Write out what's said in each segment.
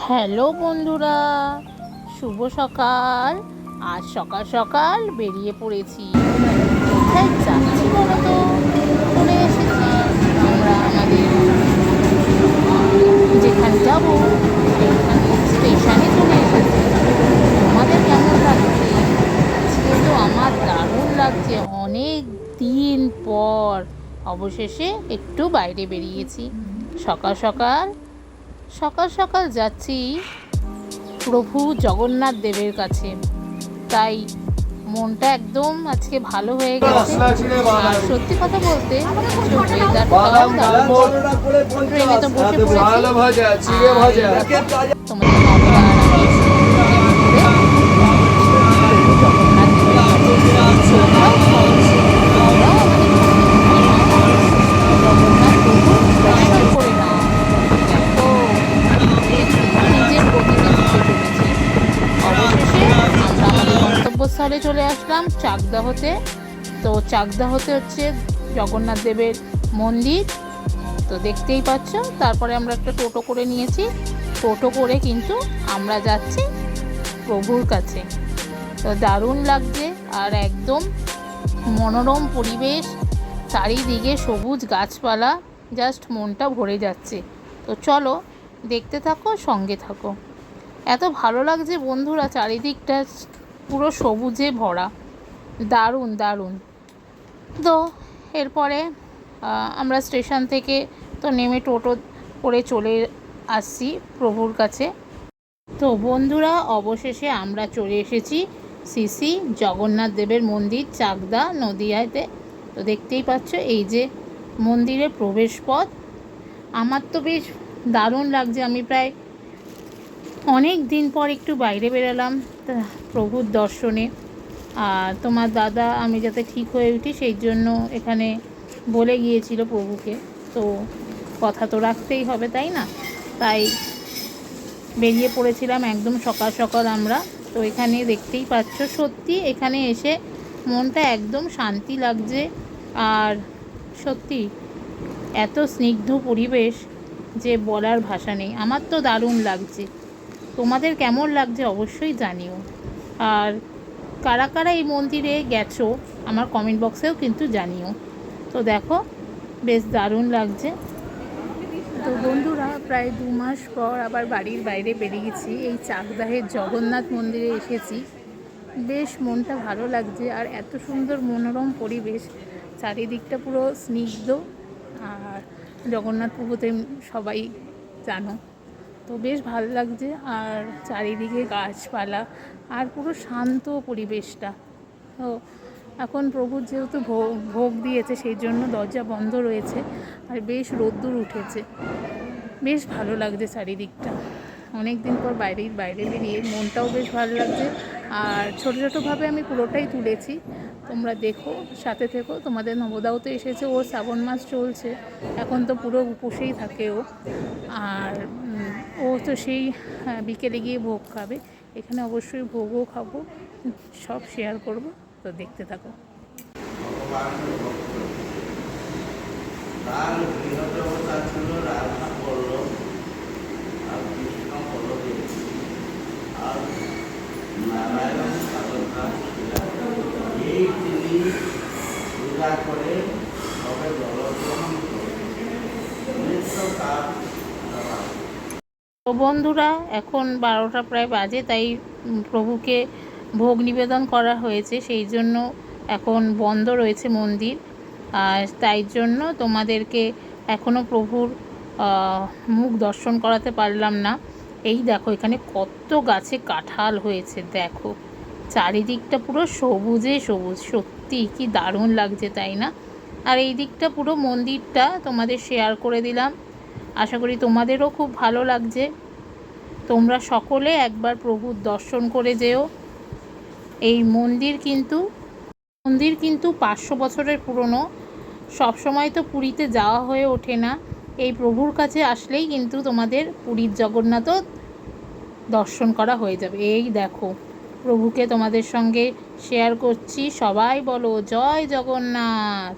Hello বন্ধুরা, শুভ সকাল। আজ সকাল সকাল বেরিয়ে পড়েছি। কোথায় যাচ্ছি বলো তো? চলে এসেছি আমরা আমাদের যেখানে যাব সেইখানে স্টেশনে চলে এসেছি। তোমাদের কেমন লাগছে? আজকে তো আমার দারুণ লাগছে। অনেক দিন পর অবশেষে একটু বাইরে বেরিয়েছি। সকাল সকাল সকাল সকাল যাচ্ছি প্রভু জগন্নাথ দেবের কাছে। তাই মনটা একদম আজকে ভালো হয়ে গেছে। আর সত্যি কথা বলতে আজকে ওয়েদারটাও দারুণ। ট্রেনে তো বসে পড়েছি। তোমাদের নবদা আর আমি প্রভু জগন্নাথ দেবের কাছে। তোমরাও তোমরাও আমাদের সঙ্গে জগন্নাথ প্রভু দর্শন করে নাও। দেখো কিন্তু নিজের গতিতে ছুটে চলেছি। অবশেষে আমরা আমাদের গন্তব্যস্থলে চলে আসলাম চাকদাহতে। তো চাকদাহতে হচ্ছে জগন্নাথ দেবের মন্দির। তো দেখতেই পাচ্ছ। তারপরে আমরা একটা টোটো করে নিয়েছি। টোটো করে কিন্তু আমরা যাচ্ছি প্রভুর কাছে। তো দারুণ লাগছে আর একদম মনোরম পরিবেশ, চারিদিকে সবুজ গাছপালা, জাস্ট মনটা ভরে যাচ্ছে। তো চলো দেখতে থাকো, সঙ্গে থাকো। এত ভালো লাগছে বন্ধুরা, চারিদিকটা পুরো সবুজে ভরা, দারুণ দারুণ। তো এরপরে আমরা স্টেশন থেকে তো নেমে টোটো করে চলে আসছি প্রভুর কাছে। তো বন্ধুরা অবশেষে আমরা চলে এসেছি শ্রী জগন্নাথ দেবের মন্দির, চাকদা, নদিয়াতে। তো দেখতেই পাচ্ছ এই যে মন্দিরের প্রবেশ পথ। আমার তো বেশ দারুণ লাগছে। আমি প্রায় অনেক দিন পর একটু বাইরে বেরালাম প্রভুর দর্শনে। আর তোমার দাদা আমি যাতে ঠিক হয়ে উঠি সেই জন্য এখানে বলে গিয়েছিল প্রভুকে। তো কথা তো রাখতেই হবে, তাই না? তাই বেরিয়ে পড়েছিলাম একদম সকাল সকাল আমরা। তো এখানে দেখতেই পাচ্ছ, সত্যি এখানে এসে মনটা একদম শান্তি লাগছে। আর সত্যি এত স্নিগ্ধ পরিবেশ যে বলার ভাষা নেই। আমার তো দারুণ লাগছে। তোমাদের কেমন লাগছে অবশ্যই জানিও। আর কারা কারা এই মন্দিরে গেছো আমার কমেন্ট বক্সেও কিন্তু জানিও। তো দেখো বেশ দারুণ লাগছে। তো বন্ধুরা প্রায় 2 মাস পর আবার বাড়ির বাইরে বেরিয়েছি। এই চাকদাহের জগন্নাথ মন্দিরে এসেছি। বেশ মনটা ভালো লাগছে। আর এত সুন্দর মনোরম পরিবেশ, চারিদিকটা পুরো স্নিগ্ধ। আর জগন্নাথ প্রভুতে সবাই জানো। তো বেশ ভালো লাগছে। আর চারিদিকে গাছপালা আর পুরো শান্ত পরিবেশটা। তো এখন প্রভুর যেহেতু ভোগ দিয়েছে সেই জন্য দরজা বন্ধ রয়েছে। আর বেশ রোদ্দুর উঠেছে। বেশ ভালো লাগছে চারিদিকটা। অনেক দিন পর বাইরে বেরিয়ে মনটাও বেশ ভালো লাগছে। আর ছোটো ছোটোভাবে আমি পুরোটাই তুলেছি, তোমরা দেখো, সাথে থেকো। তোমাদের নবদাও তো এসেছে, ওর শ্রাবণ মাস চলছে, এখন তো পুরো উপোসেই থাকে ও। আর ও তো সেই বিকেলে গিয়ে ভোগ খাবে। এখানে অবশ্যই ভোগও খাবো, সব শেয়ার করব। তো দেখতে থাকো। তার বৃহৎ অবতার ছিল রাধা বল্লভ আর কৃষ্ণ বলদেব আর নারায়ণ সাধনা। এই তিনি পূজা করে তবে জলগ্রহণ করে তার। তো বন্ধুরা এখন 12টা প্রায় বাজে, তাই প্রভুকে ভোগ নিবেদন করা হয়েছে, সেই জন্য এখন বন্ধ রয়েছে মন্দির। আর তাই জন্য তোমাদেরকে এখনও প্রভুর মুখ দর্শন করাতে পারলাম না। এই দেখো এখানে কত গাছে কাঁঠাল হয়েছে, দেখো চারিদিকটা পুরো সবুজে সবুজ। সত্যি কি দারুণ লাগছে, তাই না? আর এই দিকটা পুরো মন্দিরটা তোমাদের শেয়ার করে দিলাম। আশা করি তোমাদেরও খুব ভালো লাগছে। তোমরা সকলে একবার প্রভুর দর্শন করে যেও। এই মন্দির কিন্তু 500 বছরের পুরনো। সবসময় তো পুরীতে যাওয়া হয়ে ওঠে না। এই প্রভুর কাছে আসলেই কিন্তু তোমাদের পুরীর জগন্নাথও দর্শন করা হয়ে যাবে। এই দেখো প্রভুকে তোমাদের সঙ্গে শেয়ার করছি। সবাই বলো জয় জগন্নাথ।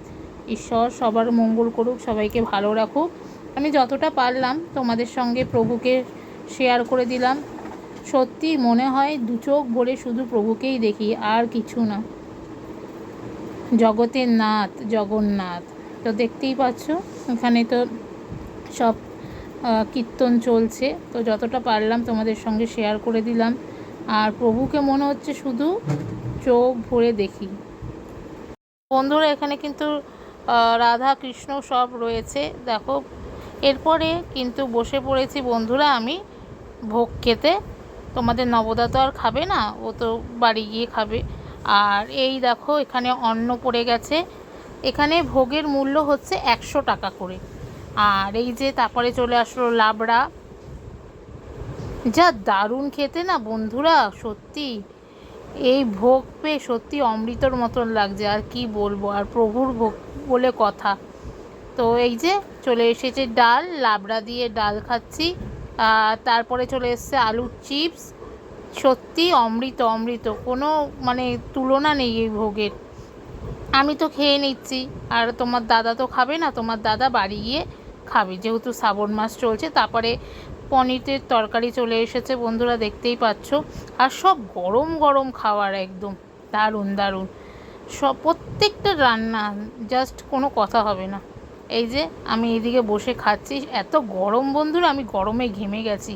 ঈশ্বর সবার মঙ্গল করুক, সবাইকে ভালো রাখুক। আমি যতটা পারলাম তোমাদের সঙ্গে প্রভুকে শেয়ার করে দিলাম। সত্যি মনে হয় দু চোখ ভরে শুধু প্রভুকেই দেখি, আর কিছু না। জগতের নাথ জগন্নাথ। তো দেখতেই পাচ্ছ এখানে তো সব কীর্তন চলছে, তো যতটা পারলাম তোমাদের সঙ্গে শেয়ার করে দিলাম। আর প্রভুকে মনে হচ্ছে শুধু চোখ ভরে দেখি। বন্ধুরা এখানে কিন্তু রাধা কৃষ্ণ সব রয়েছে দেখো। এরপরে কিন্তু বসে পড়েছি বন্ধুরা আমি ভোগ খেতে। তোমাদের নবদা তো আর খাবে না, ও তো বাড়ি গিয়ে খাবে। আর এই দেখো এখানে অন্ন পড়ে গেছে। এখানে ভোগের মূল্য হচ্ছে 100 টাকা করে। আর এই যে তারপরে চলে আসলো লাবড়া, যা দারুণ খেতে না বন্ধুরা, সত্যি এই ভোগ পেয়ে সত্যি অমৃতর মতন লাগছে, আর কি বলবো। আর প্রভুর ভোগ বলে কথা। তো এই যে চলে এসেছে ডাল, লাবড়া দিয়ে ডাল খাচ্ছি। তারপরে চলে এসেছে আলুর চিপস। সত্যি অমৃত অমৃত, কোনো মানে তুলনা নেই এই ভোগের। আমি তো খেয়ে নিচ্ছি, আর তোমার দাদা তো খাবে না, তোমার দাদা বাড়ি গিয়ে খাবে, যেহেতু শ্রাবণ মাস চলছে। তারপরে পনিরের তরকারি চলে এসেছে বন্ধুরা, দেখতেই পাচ্ছ। আর সব গরম গরম খাবার, একদম দারুণ দারুণ সব, প্রত্যেকটা রান্না জাস্ট কোনো কথা হবে না। এই যে আমি এদিকে বসে খাচ্ছি, এত গরম বন্ধুরা, আমি গরমে ঘেমে গেছি।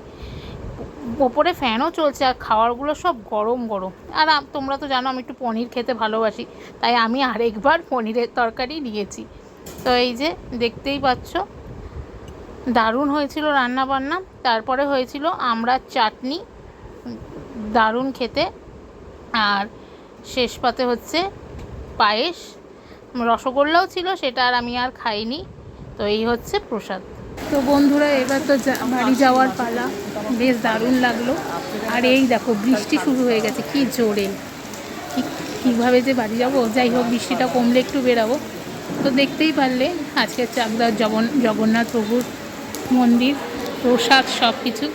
ওপরে ফ্যানও চলছে, আর খাবারগুলো সব গরম গরম। আর তোমরা তো জানো আমি একটু পনির খেতে ভালোবাসি, তাই আমি আরেকবার পনিরের তরকারি নিয়েছি। তো এই যে দেখতেই পাচ্ছ, দারুণ হয়েছিল রান্না বান্না। তারপরে হয়েছিল আমড়ার চাটনি, দারুণ খেতে। আর শেষ পাতে হচ্ছে পায়েস, রসগোল্লাও ছিল, সেটা আর আমি আর খাইনি। তো এই হচ্ছে প্রসাদ। তো বন্ধুরা এবার তো বাড়ি যাওয়ার পালা। বেশ দারুণ লাগলো। আর এই দেখো বৃষ্টি শুরু হয়ে গেছে কি জোরে, কীভাবে যে বাড়ি যাবো। যাই হোক, বৃষ্টিটা কমলে একটু বেরাবো। তো দেখতেই পারলে আজকে চাকদার জগন্নাথ প্রভুর মন্দির, প্রসাদ সব কিছু।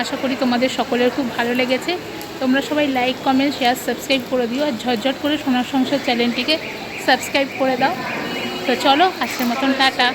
আশা করি তোমাদের সকলের খুব ভালো লেগেছে। তোমরা সবাই লাইক কমেন্ট শেয়ার সাবস্ক্রাইব করে দিও, আর ঝটঝট করে সোনার সংসার চ্যানেলটিকে সাবস্ক্রাইব করে দাও। তো চলো আজকের মতন টাটা।